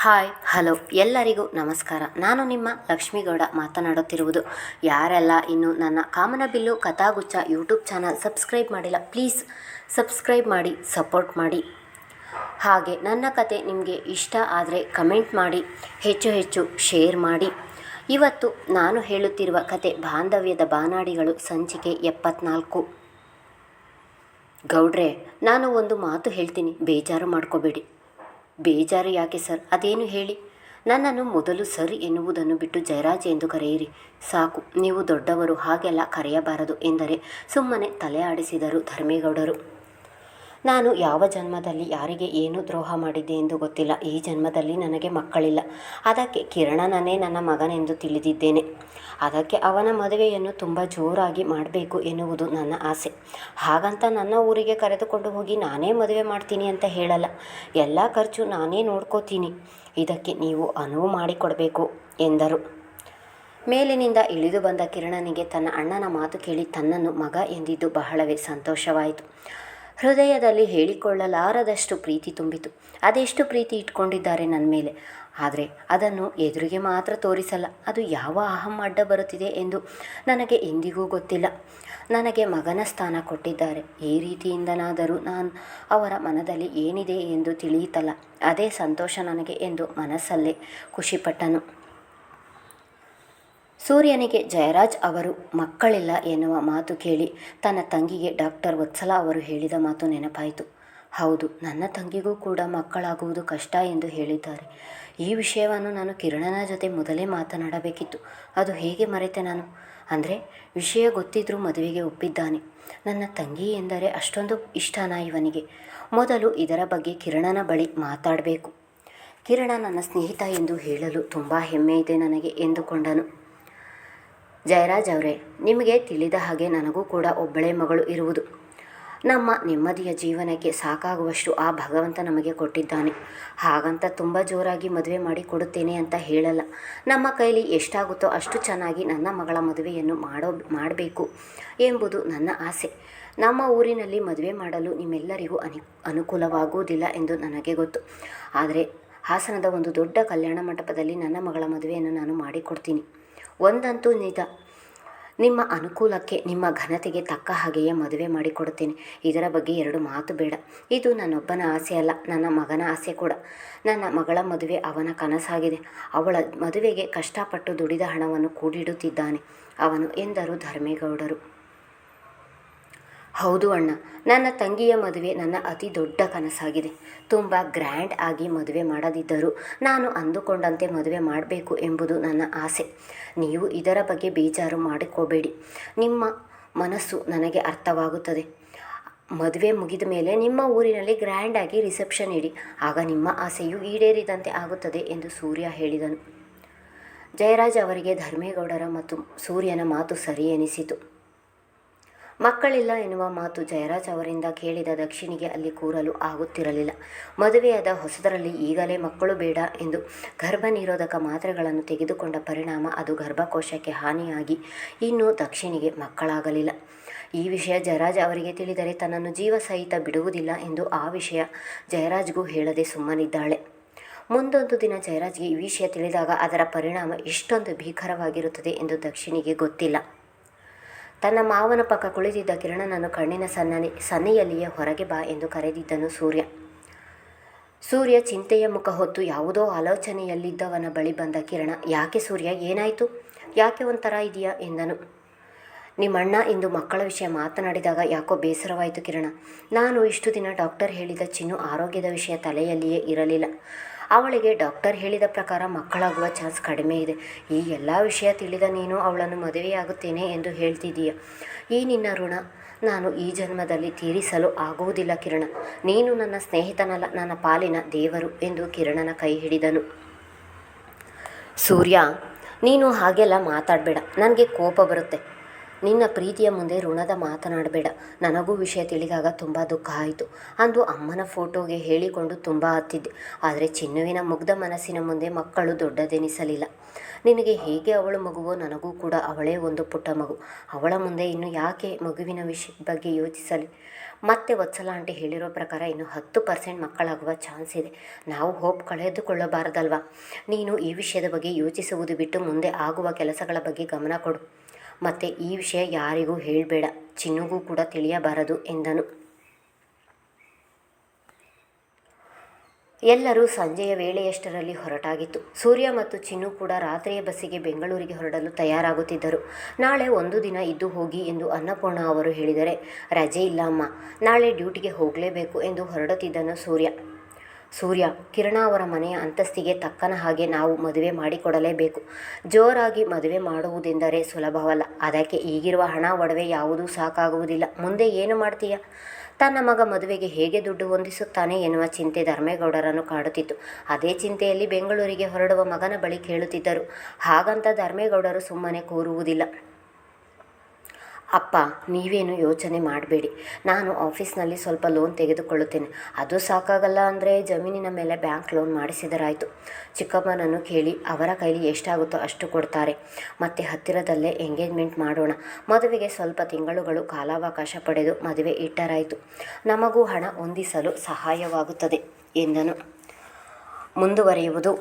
Hi hello ಎಲ್ಲರಿಗೂ ನಮಸ್ಕಾರ. ನಾನು ನಿಮ್ಮ ಲಕ್ಷ್ಮೀಗೌಡ ಮಾತನಾಡುತ್ತಿರುವುದು. ಯಾರೆಲ್ಲ ಇನ್ನು ನನ್ನ ಕಾಮನಬಿಲ್ಲು ಕಥಾಗುಚ್ಛ ಯೂಟ್ಯೂಬ್ ಚಾನಲ್ ಸಬ್ಸ್ಕ್ರೈಬ್ ಮಾಡಿಲ್ಲ, ಪ್ಲೀಸ್ ಸಬ್ಸ್ಕ್ರೈಬ್ ಮಾಡಿ, ಸಪೋರ್ಟ್ ಮಾಡಿ. ಹಾಗೆ ನನ್ನ ಕತೆ ನಿಮಗೆ ಇಷ್ಟ ಆದರೆ ಕಮೆಂಟ್ ಮಾಡಿ, ಹೆಚ್ಚು ಹೆಚ್ಚು ಶೇರ್ ಮಾಡಿ. ಇವತ್ತು ನಾನು ಹೇಳುತ್ತಿರುವ ಕತೆ ಬಾಂಧವ್ಯದ ಬಾನಾಡಿಗಳು, ಸಂಚಿಕೆ 74. ಗೌಡ್ರೆ, ನಾನು ಒಂದು ಮಾತು ಹೇಳ್ತೀನಿ, ಬೇಜಾರು ಮಾಡ್ಕೋಬೇಡಿ. ಬೇಜಾರು ಯಾಕೆ ಸರ್? ಅದೇನು ಹೇಳಿ. ನನ್ನನ್ನು ಮೊದಲು ಸರ್ ಎನ್ನುವುದನ್ನು ಬಿಟ್ಟು ಜಯರಾಜ್ ಎಂದು ಕರೆಯಿರಿ ಸಾಕು. ನೀವು ದೊಡ್ಡವರು, ಹಾಗೆಲ್ಲ ಕರೆಯಬಾರದು ಎಂದರೆ ಸುಮ್ಮನೆ ತಲೆ ಆಡಿಸಿದರು ಧರ್ಮೇಗೌಡರು. ನಾನು ಯಾವ ಜನ್ಮದಲ್ಲಿ ಯಾರಿಗೆ ಏನು ದ್ರೋಹ ಮಾಡಿದ್ದೆ ಎಂದು ಗೊತ್ತಿಲ್ಲ. ಈ ಜನ್ಮದಲ್ಲಿ ನನಗೆ ಮಕ್ಕಳಿಲ್ಲ. ಅದಕ್ಕೆ ಕಿರಣನನ್ನೇ ನನ್ನ ಮಗನೆಂದು ತಿಳಿದಿದ್ದೇನೆ. ಅದಕ್ಕೆ ಅವನ ಮದುವೆಯನ್ನು ತುಂಬ ಜೋರಾಗಿ ಮಾಡಬೇಕು ಎನ್ನುವುದು ನನ್ನ ಆಸೆ. ಹಾಗಂತ ನನ್ನ ಊರಿಗೆ ಕರೆದುಕೊಂಡು ಹೋಗಿ ನಾನೇ ಮದುವೆ ಮಾಡ್ತೀನಿ ಅಂತ ಹೇಳಲ್ಲ. ಎಲ್ಲ ಖರ್ಚು ನಾನೇ ನೋಡ್ಕೋತೀನಿ. ಇದಕ್ಕೆ ನೀವು ಅನುವು ಮಾಡಿಕೊಡಬೇಕು ಎಂದರು. ಮೇಲಿನಿಂದ ಇಳಿದು ಬಂದ ಕಿರಣನಿಗೆ ತನ್ನ ಅಣ್ಣನ ಮಾತು ಕೇಳಿ ತನ್ನನ್ನು ಮಗ ಎಂದಿದ್ದು ಬಹಳವೇ ಸಂತೋಷವಾಯಿತು. ಹೃದಯದಲ್ಲಿ ಹೇಳಿಕೊಳ್ಳಲಾರದಷ್ಟು ಪ್ರೀತಿ ತುಂಬಿತು. ಅದೆಷ್ಟು ಪ್ರೀತಿ ಇಟ್ಕೊಂಡಿದ್ದಾರೆ ನನ್ನ ಮೇಲೆ, ಆದರೆ ಅದನ್ನು ಎದುರಿಗೆ ಮಾತ್ರ ತೋರಿಸಲ್ಲ. ಅದು ಯಾವ ಅಹಂ ಅಡ್ಡ ಬರುತ್ತಿದೆ ಎಂದು ನನಗೆ ಎಂದಿಗೂ ಗೊತ್ತಿಲ್ಲ. ನನಗೆ ಮಗನ ಸ್ಥಾನ ಕೊಟ್ಟಿದ್ದಾರೆ. ಈ ರೀತಿಯಿಂದನಾದರೂ ನಾನು ಅವರ ಮನದಲ್ಲಿ ಏನಿದೆ ಎಂದು ತಿಳಿಯಿತಲ್ಲ, ಅದೇ ಸಂತೋಷ ನನಗೆ ಎಂದು ಮನಸ್ಸಲ್ಲೇ ಖುಷಿಪಟ್ಟನು. ಸೂರ್ಯನಿಗೆ ಜಯರಾಜ್ ಅವರು ಮಕ್ಕಳಿಲ್ಲ ಎನ್ನುವ ಮಾತು ಕೇಳಿ ತನ್ನ ತಂಗಿಗೆ ಡಾಕ್ಟರ್ ವತ್ಸಲ ಅವರು ಹೇಳಿದ ಮಾತು ನೆನಪಾಯಿತು. ಹೌದು, ನನ್ನ ತಂಗಿಗೂ ಕೂಡ ಮಕ್ಕಳಾಗುವುದು ಕಷ್ಟ ಎಂದು ಹೇಳಿದ್ದಾರೆ. ಈ ವಿಷಯವನ್ನು ನಾನು ಕಿರಣನ ಜೊತೆ ಮೊದಲೇ ಮಾತನಾಡಬೇಕಿತ್ತು. ಅದು ಹೇಗೆ ಮರೆತೆ ನಾನು? ಅಂದರೆ ವಿಷಯ ಗೊತ್ತಿದ್ರೂ ಮದುವೆಗೆ ಒಪ್ಪಿದ್ದಾನೆ. ನನ್ನ ತಂಗಿ ಎಂದರೆ ಅಷ್ಟೊಂದು ಇಷ್ಟನಾ ಇವನಿಗೆ? ಮೊದಲು ಇದರ ಬಗ್ಗೆ ಕಿರಣನ ಬಳಿ ಮಾತಾಡಬೇಕು. ಕಿರಣ ನನ್ನ ಸ್ನೇಹಿತ ಎಂದು ಹೇಳಲು ತುಂಬ ಹೆಮ್ಮೆ ಇದೆ ನನಗೆ ಎಂದುಕೊಂಡನು. ಜಯರಾಜ್ ಅವರೇ, ನಿಮಗೆ ತಿಳಿದ ಹಾಗೆ ನನಗೂ ಕೂಡ ಒಬ್ಬಳೇ ಮಗಳು ಇರುವುದು. ನಮ್ಮ ನೆಮ್ಮದಿಯ ಜೀವನಕ್ಕೆ ಸಾಕಾಗುವಷ್ಟು ಆ ಭಗವಂತ ನಮಗೆ ಕೊಟ್ಟಿದ್ದಾನೆ. ಹಾಗಂತ ತುಂಬ ಜೋರಾಗಿ ಮದುವೆ ಮಾಡಿ ಕೊಡುತ್ತೇನೆ ಅಂತ ಹೇಳಲ್ಲ. ನಮ್ಮ ಕೈಲಿ ಎಷ್ಟಾಗುತ್ತೋ ಅಷ್ಟು ಚೆನ್ನಾಗಿ ನನ್ನ ಮಗಳ ಮದುವೆಯನ್ನು ಮಾಡಬೇಕು ಎಂಬುದು ನನ್ನ ಆಸೆ. ನಮ್ಮ ಊರಿನಲ್ಲಿ ಮದುವೆ ಮಾಡಲು ನಿಮ್ಮೆಲ್ಲರಿಗೂ ಅನುಕೂಲವಾಗುವುದಿಲ್ಲ ಎಂದು ನನಗೆ ಗೊತ್ತು. ಆದರೆ ಹಾಸನದ ಒಂದು ದೊಡ್ಡ ಕಲ್ಯಾಣ ಮಂಟಪದಲ್ಲಿ ನನ್ನ ಮಗಳ ಮದುವೆಯನ್ನು ನಾನು ಮಾಡಿಕೊಡ್ತೀನಿ. ಒಂದಂತೂ ನಿಜ, ನಿಮ್ಮ ಅನುಕೂಲಕ್ಕೆ, ನಿಮ್ಮ ಘನತೆಗೆ ತಕ್ಕ ಹಾಗೆಯೇ ಮದುವೆ ಮಾಡಿಕೊಡುತ್ತೇನೆ. ಇದರ ಬಗ್ಗೆ ಎರಡು ಮಾತು ಬೇಡ. ಇದು ನನ್ನೊಬ್ಬನ ಆಸೆ ಅಲ್ಲ, ನನ್ನ ಮಗನ ಆಸೆ ಕೂಡ. ನನ್ನ ಮಗಳ ಮದುವೆ ಅವನ ಕನಸಾಗಿದೆ. ಅವಳ ಮದುವೆಗೆ ಕಷ್ಟಪಟ್ಟು ದುಡಿದ ಹಣವನ್ನು ಕೂಡಿಡುತ್ತಿದ್ದಾನೆ ಅವನು ಎಂದರು ಧರ್ಮೇಗೌಡರು. ಹೌದು ಅಣ್ಣ, ನನ್ನ ತಂಗಿಯ ಮದುವೆ ನನ್ನ ಅತಿ ದೊಡ್ಡ ಕನಸಾಗಿದೆ. ತುಂಬ ಗ್ರ್ಯಾಂಡ್ ಆಗಿ ಮದುವೆ ಮಾಡದಿದ್ದರೂ ನಾನು ಅಂದುಕೊಂಡಂತೆ ಮದುವೆ ಮಾಡಬೇಕು ಎಂಬುದು ನನ್ನ ಆಸೆ. ನೀವು ಇದರ ಬಗ್ಗೆ ಬೇಜಾರು ಮಾಡಿಕೋಬೇಡಿ. ನಿಮ್ಮ ಮನಸ್ಸು ನನಗೆ ಅರ್ಥವಾಗುತ್ತದೆ. ಮದುವೆ ಮುಗಿದ ಮೇಲೆ ನಿಮ್ಮ ಊರಿನಲ್ಲಿ ಗ್ರ್ಯಾಂಡಾಗಿ ರಿಸೆಪ್ಷನ್ ಇಡಿ. ಆಗ ನಿಮ್ಮ ಆಸೆಯು ಈಡೇರಿದಂತೆ ಆಗುತ್ತದೆ ಎಂದು ಸೂರ್ಯ ಹೇಳಿದನು. ಜಯರಾಜ್ ಅವರಿಗೆ ಧರ್ಮೇಗೌಡರ ಮತ್ತು ಸೂರ್ಯನ ಮಾತು ಸರಿ ಎನಿಸಿತು. ಮಕ್ಕಳಿಲ್ಲ ಎನ್ನುವ ಮಾತು ಜಯರಾಜ್ ಅವರಿಂದ ಕೇಳಿದ ದಕ್ಷಿಣಿಗೆ ಅಲ್ಲಿ ಕೂರಲು ಆಗುತ್ತಿರಲಿಲ್ಲ. ಮದುವೆಯಾದ ಹೊಸದರಲ್ಲಿ ಈಗಲೇ ಮಕ್ಕಳು ಬೇಡ ಎಂದು ಗರ್ಭ ನಿರೋಧಕ ಮಾತ್ರೆಗಳನ್ನು ತೆಗೆದುಕೊಂಡ ಪರಿಣಾಮ ಅದು ಗರ್ಭಕೋಶಕ್ಕೆ ಹಾನಿಯಾಗಿ ಇನ್ನೂ ದಕ್ಷಿಣಿಗೆ ಮಕ್ಕಳಾಗಲಿಲ್ಲ. ಈ ವಿಷಯ ಜಯರಾಜ್ ಅವರಿಗೆ ತಿಳಿದರೆ ತನ್ನನ್ನು ಜೀವ ಸಹಿತ ಬಿಡುವುದಿಲ್ಲ ಎಂದು ಆ ವಿಷಯ ಜಯರಾಜ್ಗೂ ಹೇಳದೆ ಸುಮ್ಮನಿದ್ದಾಳೆ. ಮುಂದೊಂದು ದಿನ ಜಯರಾಜ್ಗೆ ಈ ವಿಷಯ ತಿಳಿದಾಗ ಅದರ ಪರಿಣಾಮ ಎಷ್ಟೊಂದು ಭೀಕರವಾಗಿರುತ್ತದೆ ಎಂದು ದಕ್ಷಿಣಿಗೆ ಗೊತ್ತಿಲ್ಲ. ತನ್ನ ಮಾವನ ಪಕ್ಕ ಕುಳಿತಿದ್ದ ಕಿರಣನನ್ನು ಕಣ್ಣಿನ ಸನ್ನೆಯಲ್ಲಿಯೇ ಹೊರಗೆ ಬಾ ಎಂದು ಕರೆದಿದ್ದನು ಸೂರ್ಯ. ಸೂರ್ಯ ಚಿಂತೆಯ ಮುಖ ಹೊತ್ತು ಯಾವುದೋ ಆಲೋಚನೆಯಲ್ಲಿದ್ದವನ ಬಳಿ ಬಂದ ಕಿರಣ, ಯಾಕೆ ಸೂರ್ಯ, ಏನಾಯಿತು? ಯಾಕೆ ಒಂಥರ ಇದೆಯಾ ಎಂದನು. ನಿಮ್ಮಣ್ಣ ಇಂದು ಮಕ್ಕಳ ವಿಷಯ ಮಾತನಾಡಿದಾಗ ಯಾಕೋ ಬೇಸರವಾಯಿತು ಕಿರಣ. ನಾನು ಇಷ್ಟು ದಿನ ಡಾಕ್ಟರ್ ಹೇಳಿದ ಚಿನ್ನು ಆರೋಗ್ಯದ ವಿಷಯ ತಲೆಯಲ್ಲಿಯೇ ಇರಲಿಲ್ಲ. ಅವಳಿಗೆ ಡಾಕ್ಟರ್ ಹೇಳಿದ ಪ್ರಕಾರ ಮಕ್ಕಳಾಗುವ ಚಾನ್ಸ್ ಕಡಿಮೆ ಇದೆ. ಈ ಎಲ್ಲ ವಿಷಯ ತಿಳಿದ ನೀನು ಅವಳನ್ನು ಮದುವೆಯಾಗುತ್ತೇನೆ ಎಂದು ಹೇಳ್ತಿದ್ದೀಯ. ಈ ನಿನ್ನ ಋಣ ನಾನು ಈ ಜನ್ಮದಲ್ಲಿ ತೀರಿಸಲು ಆಗುವುದಿಲ್ಲ ಕಿರಣ. ನೀನು ನನ್ನ ಸ್ನೇಹಿತನಲ್ಲ, ನನ್ನ ಪಾಲಿನ ದೇವರು ಎಂದು ಕಿರಣನ ಕೈ ಹಿಡಿದನು. ಸೂರ್ಯ, ನೀನು ಹಾಗೆಲ್ಲ ಮಾತಾಡಬೇಡ, ನನಗೆ ಕೋಪ ಬರುತ್ತೆ. ನಿನ್ನ ಪ್ರೀತಿಯ ಮುಂದೆ ಋಣದ ಮಾತನಾಡಬೇಡ. ನನಗೂ ವಿಷಯ ತಿಳಿದಾಗ ತುಂಬ ದುಃಖ ಆಯಿತು. ಅಂದು ಅಮ್ಮನ ಫೋಟೋಗೆ ಹೇಳಿಕೊಂಡು ತುಂಬ ಹತ್ತಿದ್ದೆ. ಆದರೆ ಚಿನ್ನುವಿನ ಮುಗ್ಧ ಮನಸ್ಸಿನ ಮುಂದೆ ಮಕ್ಕಳು ದೊಡ್ಡದೆನಿಸಲಿಲ್ಲ. ನಿನಗೆ ಹೇಗೆ ಅವಳು ಮಗುವೋ ನನಗೂ ಕೂಡ ಅವಳೇ ಒಂದು ಪುಟ್ಟ ಮಗು. ಅವಳ ಮುಂದೆ ಇನ್ನು ಯಾಕೆ ಮಗುವಿನ ವಿಷಯದ ಬಗ್ಗೆ ಯೋಚಿಸಲಿ. ಮತ್ತೆ ವತ್ಸಲ ಆಂಟಿ ಹೇಳಿರೋ ಪ್ರಕಾರ ಇನ್ನು 10% ಮಕ್ಕಳಾಗುವ ಚಾನ್ಸ್ ಇದೆ. ನಾವು ಹೋಪ್ ಕಳೆದುಕೊಳ್ಳಬಾರದಲ್ವಾ. ನೀನು ಈ ವಿಷಯದ ಬಗ್ಗೆ ಯೋಚಿಸುವುದು ಬಿಟ್ಟು ಮುಂದೆ ಆಗುವ ಕೆಲಸಗಳ ಬಗ್ಗೆ ಗಮನ ಕೊಡು. ಮತ್ತು ಈ ವಿಷಯ ಯಾರಿಗೂ ಹೇಳಬೇಡ, ಚಿನ್ನುಗೂ ಕೂಡ ತಿಳಿಯಬಾರದು ಎಂದನು. ಎಲ್ಲರೂ ಸಂಜೆಯ ವೇಳೆಯಷ್ಟರಲ್ಲಿ ಹೊರಟಾಗಿತ್ತು. ಸೂರ್ಯ ಮತ್ತು ಚಿನ್ನು ಕೂಡ ರಾತ್ರಿಯ ಬಸ್ಸಿಗೆ ಬೆಂಗಳೂರಿಗೆ ಹೊರಡಲು ತಯಾರಾಗುತ್ತಿದ್ದರು. ನಾಳೆ ಒಂದು ದಿನ ಇದ್ದು ಹೋಗಿ ಎಂದು ಅನ್ನಪೂರ್ಣ ಅವರು ಹೇಳಿದರೆ, ರಜೆ ಇಲ್ಲ ಅಮ್ಮ, ನಾಳೆ ಡ್ಯೂಟಿಗೆ ಹೋಗಲೇಬೇಕು ಎಂದು ಹೊರಡುತ್ತಿದ್ದನು ಸೂರ್ಯ. ಕಿರಣ ಅವರ ಮನೆಯ ಅಂತಸ್ತಿಗೆ ತಕ್ಕನ ಹಾಗೆ ನಾವು ಮದುವೆ ಮಾಡಿಕೊಡಲೇಬೇಕು. ಜೋರಾಗಿ ಮದುವೆ ಮಾಡುವುದೆಂದರೆ ಸುಲಭವಲ್ಲ. ಅದಕ್ಕೆ ಈಗಿರುವ ಹಣ ಒಡವೆ ಯಾವುದೂ ಸಾಕಾಗುವುದಿಲ್ಲ. ಮುಂದೆ ಏನು ಮಾಡ್ತೀಯ? ತನ್ನ ಮಗ ಮದುವೆಗೆ ಹೇಗೆ ದುಡ್ಡು ಹೊಂದಿಸುತ್ತಾನೆ ಎನ್ನುವ ಚಿಂತೆ ಧರ್ಮೇಗೌಡರನ್ನು ಕಾಡುತ್ತಿತ್ತು. ಅದೇ ಚಿಂತೆಯಲ್ಲಿ ಬೆಂಗಳೂರಿಗೆ ಹೊರಡುವ ಮಗನ ಬಳಿ ಕೇಳುತ್ತಿದ್ದರು. ಹಾಗಂತ ಧರ್ಮೇಗೌಡರು ಸುಮ್ಮನೆ ಕೂರುವುದಿಲ್ಲ. ಅಪ್ಪ, ನೀವೇನು ಯೋಚನೆ ಮಾಡಬೇಡಿ. ನಾನು ಆಫೀಸ್ನಲ್ಲಿ ಸ್ವಲ್ಪ ಲೋನ್ ತೆಗೆದುಕೊಳ್ಳುತ್ತೇನೆ. ಅದು ಸಾಕಾಗಲ್ಲ ಅಂದರೆ ಜಮೀನಿನ ಮೇಲೆ ಬ್ಯಾಂಕ್ ಲೋನ್ ಮಾಡಿಸಿದರಾಯಿತು. ಚಿಕ್ಕಮ್ಮನನ್ನು ಕೇಳಿ ಅವರ ಕೈಲಿ ಎಷ್ಟಾಗುತ್ತೋ ಅಷ್ಟು ಕೊಡ್ತಾರೆ. ಮತ್ತು ಹತ್ತಿರದಲ್ಲೇ ಎಂಗೇಜ್ಮೆಂಟ್ ಮಾಡೋಣ. ಮದುವೆಗೆ ಸ್ವಲ್ಪ ತಿಂಗಳುಗಳು ಕಾಲಾವಕಾಶ ಪಡೆದು ಮದುವೆ ಇಟ್ಟರಾಯಿತು. ನಮಗೂ ಹಣ ಹೊಂದಿಸಲು ಸಹಾಯವಾಗುತ್ತದೆ ಎಂದನು. ಮುಂದುವರಿಯುವುದು.